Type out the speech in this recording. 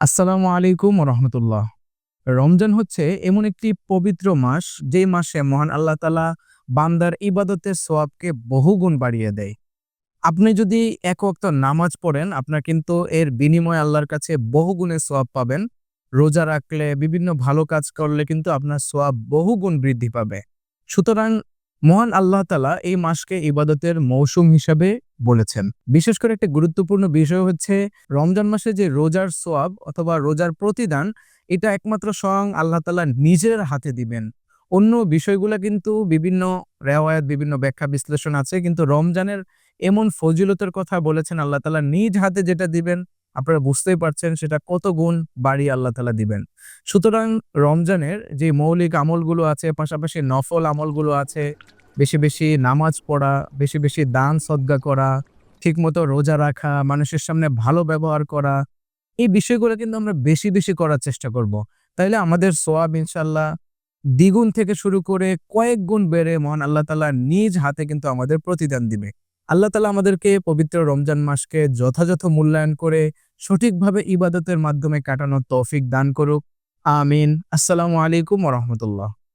আসসালামু আলাইকুম রহমতুল্লাহ। রমজান হচ্ছে এমন একটি পবিত্র মাস, যে মাসে মহান আল্লাহ তাআলা বান্দার ইবাদতের সওয়াবকে বহুগুণ বাড়িয়ে দেয়। আপনি যদি এক ওয়াক্ত নামাজ পড়েন, আপনার কিন্তু এর বিনিময়ে আল্লাহর কাছে বহুগুণে সওয়াব পাবেন। রোজা রাখলে, বিভিন্ন ভালো কাজ করলে কিন্তু আপনার সওয়াব বহুগুণ বৃদ্ধি পাবে। সুতরাং মহান আল্লাহ তাআলা এই মাসকে ইবাদতের মৌসুম হিসাবে বলেছেন। বিশেষ করে একটা গুরুত্বপূর্ণ বিষয় হচ্ছে, রমজান মাসে যে রোজার সওয়াব অথবা রোজার প্রতিদান, এটা একমাত্র স্বয়ং আল্লাহ তাআলা নিজের হাতে দিবেন। অন্য বিষয়গুলা কিন্তু বিভিন্ন রেওয়ায়াত, বিভিন্ন ব্যাখ্যা বিশ্লেষণ আছে, কিন্তু রমজানের এমন ফজিলতের কথা বলেছেন আল্লাহ তাআলা নিজ হাতে যেটা দিবেন, আপনারা বুঝতেই পারছেন সেটা কত গুণ বাড়িয়ে আল্লাহ তাআলা দিবেন। সুতরাং রমজানের যে মৌলিক আমলগুলো আছে, পাশাপাশি নফল আমলগুলো আছে, বেশি, বেশি নামাজ পড়া, বেশি, বেশি দান সদকা করা, ঠিকমতো রোজা রাখা, মানুষের সামনে ভালো ব্যবহার করা, এই বিষয়গুলো কিন্তু আমরা বেশি, বেশি করার চেষ্টা করব। তাইলে আমাদের সোয়াব ইনশাআল্লাহ দ্বিগুণ থেকে শুরু করে কয়েক গুণ বেড়ে মহান আল্লাহ তাআলা নিজ হাতে কিন্তু আমাদের প্রতিদান দিবে। আল্লাহ তাআলা আমাদেরকে পবিত্র রমজান মাসকে যথাযথ মূল্যায়ন করে সঠিকভাবে ইবাদতের মাধ্যমে কাটানোর তৌফিক দান করুক। আমিন। আসসালামু আলাইকুম ওয়া রাহমাতুল্লাহ।